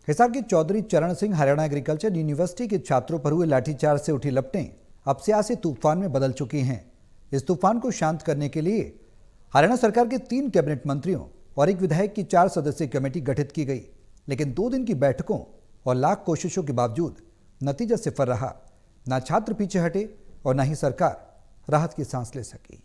हिसार के चौधरी चरण Singh Haryana agriculture university के छात्रों पर हुए लाठीचार्ज से उठी लपटें अब सियासी तूफान में बदल चुकी हैं। इस तूफान को शांत करने के लिए हरियाणा सरकार के 3 कैबिनेट मंत्रियों और एक विधायक की 4 सदस्यीय कमेटी गठित की गई, लेकिन 2 दिन की बैठकों और लाख कोशिशों के बावजूद नतीजा सिफर रहा। ना छात्र पीछे हटे और न ही सरकार राहत की सांस ले सकी।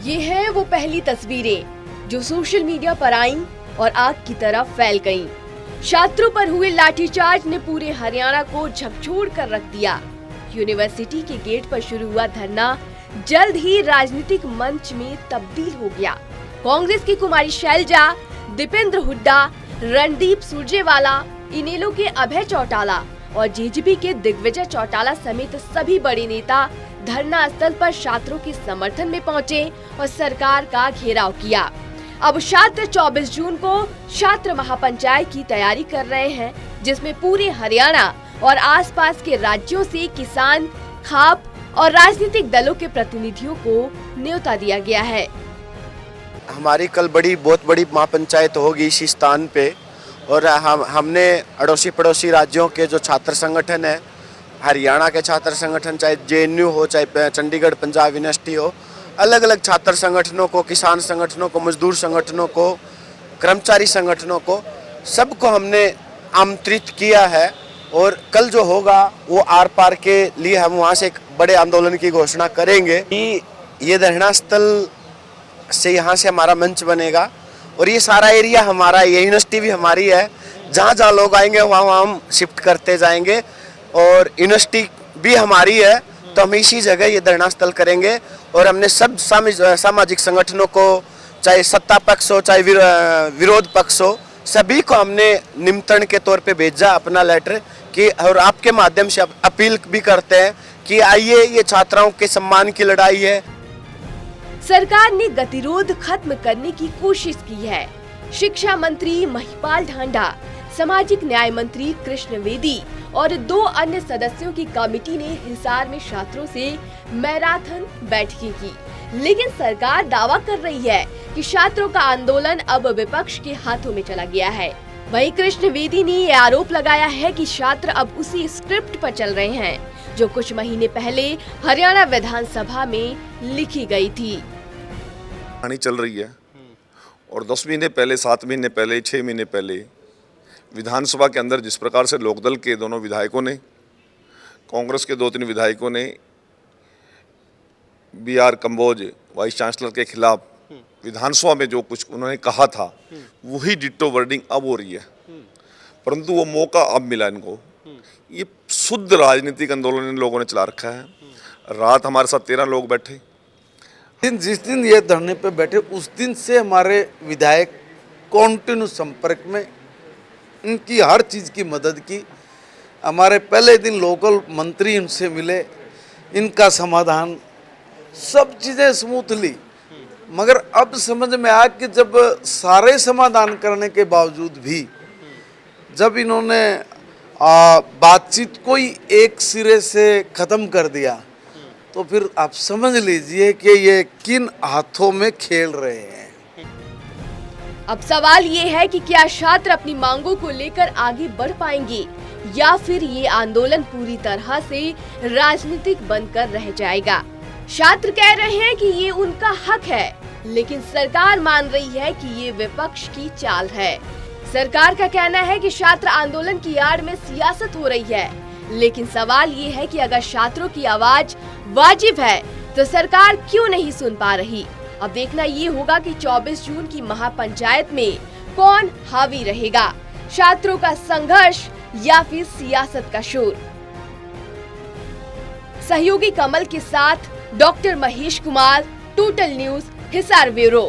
ये है वो पहली तस्वीरें जो सोशल मीडिया पर आईं और आग की तरह फैल गईं। छात्रों पर हुए लाठीचार्ज ने पूरे हरियाणा को झकझोर कर रख दिया। यूनिवर्सिटी के गेट पर शुरू हुआ धरना जल्द ही राजनीतिक मंच में तब्दील हो गया। कांग्रेस की कुमारी शैलजा, दीपेंद्र हुड्डा, रणदीप सुरजेवाला, इनेलो के अभय चौटाला और जेजेपी के दिग्विजय चौटाला समेत सभी बड़े नेता धरना स्थल पर छात्रों के समर्थन में पहुंचे और सरकार का घेराव किया। अब छात्र 24 जून को छात्र महापंचायत की तैयारी कर रहे हैं, जिसमें पूरे हरियाणा और आसपास के राज्यों से किसान, खाप और राजनीतिक दलों के प्रतिनिधियों को न्योता दिया गया है। हमारी कल बहुत बड़ी महापंचायत होगी इसी स्थान पे, और हमने अड़ोसी पड़ोसी राज्यों के जो छात्र संगठन है, हरियाणा के छात्र संगठन, चाहे जेएनयू हो, चाहे चंडीगढ़ पंजाब यूनिवर्सिटी हो, अलग अलग छात्र संगठनों को, किसान संगठनों को, मजदूर संगठनों को, कर्मचारी संगठनों को, सबको हमने आमंत्रित किया है। और कल जो होगा वो आर पार के लिए हम वहाँ से एक बड़े आंदोलन की घोषणा करेंगे कि ये धरना स्थल से यहाँ से हमारा मंच बनेगा और ये सारा एरिया हमारा, ये यूनिवर्सिटी भी हमारी है। जहाँ जहाँ लोग आएंगे वहाँ हम शिफ्ट करते जाएंगे और यूनिवर्सिटी भी हमारी है, तो हम इसी जगह ये धरना स्थल करेंगे। और हमने सब सामाजिक संगठनों को, चाहे सत्ता पक्ष हो चाहे विरोध पक्ष हो, सभी को हमने निमंत्रण के तौर पे भेजा अपना लेटर कि, और आपके माध्यम से अपील भी करते हैं कि आइए, ये छात्राओं के सम्मान की लड़ाई है। सरकार ने गतिरोध खत्म करने की कोशिश की है। शिक्षा मंत्री महिपाल ढांडा, सामाजिक न्याय मंत्री कृष्ण वेदी और 2 अन्य सदस्यों की कमेटी ने हिसार में छात्रों से मैराथन बैठकें की, लेकिन सरकार दावा कर रही है कि छात्रों का आंदोलन अब विपक्ष के हाथों में चला गया है। वहीं कृष्ण वेदी ने ये आरोप लगाया है कि छात्र अब उसी स्क्रिप्ट पर चल रहे हैं जो कुछ महीने पहले हरियाणा विधानसभा में लिखी गई थी। कहानी चल रही है और 10 महीने पहले, 7 महीने पहले, 6 महीने पहले विधानसभा के अंदर जिस प्रकार से लोकदल के दोनों विधायकों ने, कांग्रेस के 2-3 विधायकों ने BR कंबोज वाइस चांसलर के खिलाफ विधानसभा में जो कुछ उन्होंने कहा था, वही डिट्टो वर्डिंग अब हो रही है। परंतु वो मौका अब मिला इनको। ये शुद्ध राजनीतिक आंदोलन इन लोगों ने चला रखा है। रात हमारे साथ 13 लोग बैठे। जिस दिन ये धरने पे बैठे उस दिन से हमारे विधायक कॉन्टिन्यू संपर्क में, इनकी हर चीज़ की मदद की। हमारे पहले दिन लोकल मंत्री उनसे मिले, इनका समाधान, सब चीज़ें स्मूथली। मगर अब समझ में आया कि जब सारे समाधान करने के बावजूद भी जब इन्होंने बातचीत को ही एक सिरे से ख़त्म कर दिया, तो फिर आप समझ लीजिए कि ये किन हाथों में खेल रहे हैं। अब सवाल ये है कि क्या छात्र अपनी मांगों को लेकर आगे बढ़ पाएंगे या फिर ये आंदोलन पूरी तरह से राजनीतिक बनकर रह जाएगा। छात्र कह रहे हैं कि ये उनका हक है, लेकिन सरकार मान रही है कि ये विपक्ष की चाल है। सरकार का कहना है कि छात्र आंदोलन की आड़ में सियासत हो रही है, लेकिन सवाल ये है कि अगर छात्रों की आवाज वाजिब है तो सरकार क्यों नहीं सुन पा रही। अब देखना ये होगा कि 24 जून की महापंचायत में कौन हावी रहेगा, छात्रों का संघर्ष या फिर सियासत का शोर। सहयोगी कमल के साथ doctor Mahesh Kumar, total news, Hisar bureau.